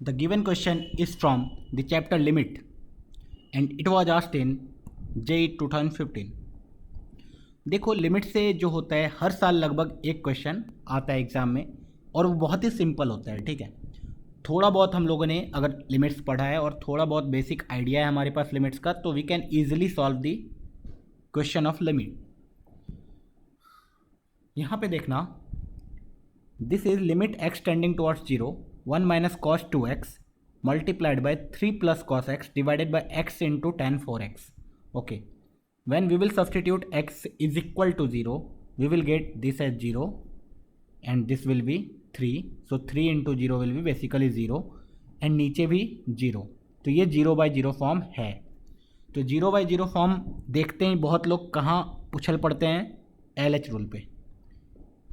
The given question is from the chapter limit and it was asked in JEE 2015. देखो limit से जो होता है हर साल लगभग एक क्वेश्चन आता है एग्ज़ाम में और वो बहुत ही सिंपल होता है। ठीक है, थोड़ा बहुत हम लोगों ने अगर लिमिट्स पढ़ा है और थोड़ा बहुत बेसिक आइडिया है हमारे पास लिमिट्स का तो we can easily solve the question of limit. यहाँ पे देखना, this is limit x tending towards 0 1 minus cos 2x multiplied by 3 plus cos x divided by x into tan 4x. Okay, when we will substitute x is equal to 0 we will get this as 0 and this will be 3, so 3 into 0 will be basically 0 and नीचे भी 0, तो ये 0 by 0 form है। तो 0 by 0 form देखते हैं बहुत लोग कहाँ उछल पड़ते हैं, LH रूल पे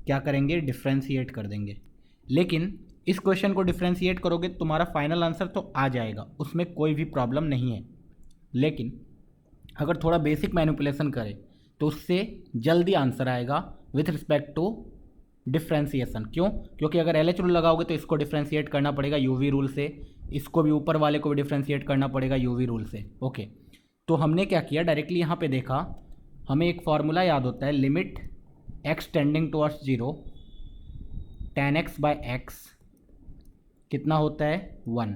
क्या करेंगे, डिफ्रेंशिएट कर देंगे। लेकिन इस क्वेश्चन को डिफ्रेंशिएट करोगे तुम्हारा फाइनल आंसर तो आ जाएगा, उसमें कोई भी प्रॉब्लम नहीं है। लेकिन अगर थोड़ा बेसिक मैनिपुलेशन करें तो उससे जल्दी आंसर आएगा विथ रिस्पेक्ट टू डिफ्रेंशिएशन। क्यों? क्योंकि अगर LH रूल लगाओगे तो इसको डिफ्रेंशिएट करना पड़ेगा UV रूल से, इसको भी ऊपर वाले को भी डिफ्रेंशिएट करना पड़ेगा UV रूल से। ओके, तो हमने क्या किया, डायरेक्टली यहाँ पे देखा, हमें एक फार्मूला याद होता है, limit x tending towards 0 tan x by x कितना होता है 1।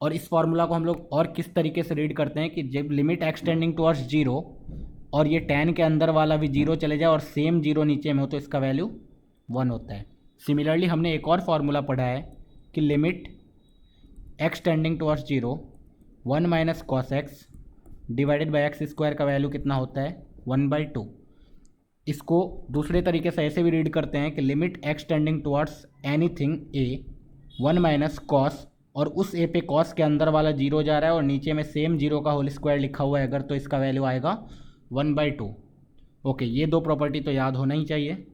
और इस फार्मूला को हम लोग और किस तरीके से रीड करते हैं कि जब लिमिट x टेंडिंग टुवर्ड्स 0 और ये tan के अंदर वाला भी 0 चले जाए और सेम 0 नीचे में हो तो इसका वैल्यू 1 होता है। सिमिलरली हमने एक और फार्मूला पढ़ा है कि limit x tending towards 0 1 minus cos x divided by x square का वैल्यू कितना होता है 1/2। इसको दूसरे तरीके से ऐसे भी रीड करते हैं कि limit x tending towards anything a 1 minus cos, और उस a पे कॉस के अंदर वाला 0 जा रहा है और नीचे में सेम 0 का होल स्क्वायर लिखा हुआ है अगर, तो इसका वैल्यू आएगा 1/2। ओके, ये दो प्रॉपर्टी तो याद होना ही चाहिए।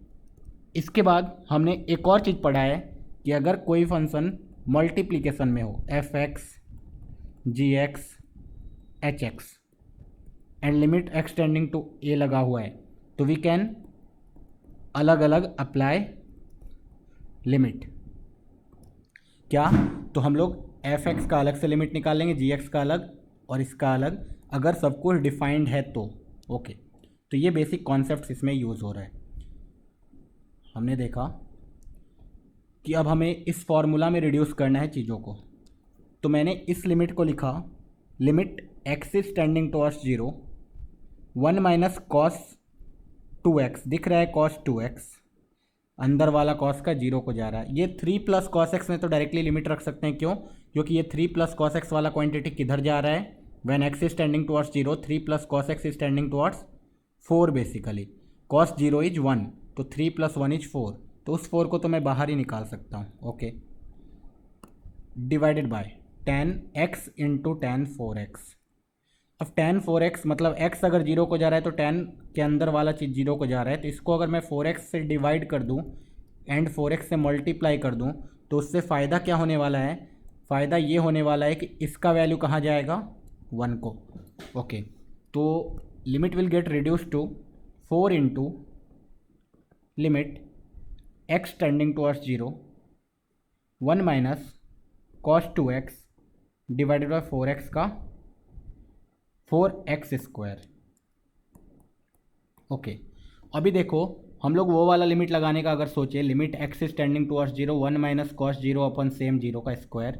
इसके बाद हमने एक और चीज़ पढ़ा है कि अगर कोई फंक्शन मल्टीप्लिकेशन में हो fx gx hx and limit x tending to a लगा हुआ है तो वी कैन अलग अलग अप्लाई लिमिट। क्या? तो हम लोग fx का अलग से लिमिट निकाल लेंगे, gx का अलग और इसका अलग, अगर सब कुछ डिफाइंड है तो। ओके, तो ये बेसिक कॉन्सेप्ट इसमें यूज़ हो रहा है। हमने देखा कि अब हमें इस फॉर्मूला में रिड्यूस करना है चीज़ों को, तो मैंने इस लिमिट को लिखा, limit x is tending towards 0 1 minus cos 2x, दिख रहा है कॉस 2x, अंदर वाला कॉस का 0 को जा रहा है। ये 3 प्लस कॉस x में तो डायरेक्टली लिमिट रख सकते हैं। क्यों? क्योंकि ये 3 प्लस कॉस x वाला क्वांटिटी किधर जा रहा है, when x is tending towards 0 3 plus cos x is tending towards 4 basically. Cos 0 is 1 तो 3 प्लस 1 इज 4, तो उस 4 को तो मैं बाहर ही निकाल सकता हूँ। Okay, divided by tan x into tan 4x। अब tan 4x मतलब x अगर 0 को जा रहा है तो tan के अंदर वाला चीज़ 0 को जा रहा है, तो इसको अगर मैं 4x से डिवाइड कर दूं एंड 4x से मल्टीप्लाई कर दूं तो उससे फ़ायदा क्या होने वाला है, फ़ायदा ये होने वाला है कि इसका वैल्यू कहाँ जाएगा 1 को। ओके, तो limit will get reduce to 4 into limit x tending towards 0 1 minus cos 2x divided by 4x का 4x स्क्वायर। ओके, अभी देखो हम लोग वो वाला लिमिट लगाने का अगर सोचे, limit x is tending towards 0 1 minus cos 0 अपन सेम 0 का square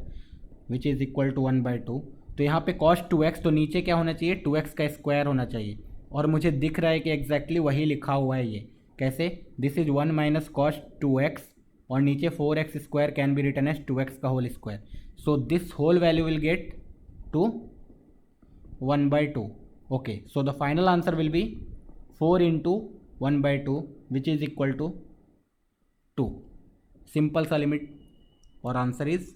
which is equal to 1/2। तो यहाँ पे कॉस 2x तो नीचे क्या होना चाहिए, 2x का स्क्वायर होना चाहिए, और मुझे दिख रहा है कि एग्जैक्टली वही लिखा हुआ है। ये कैसे, this is 1 minus cos 2x और नीचे 4x square can be written as 2x का whole square, so this whole value will get to 1/2. Okay, so the final answer will be 4 into 1/2 which is equal to 2. Simple सा limit और answer is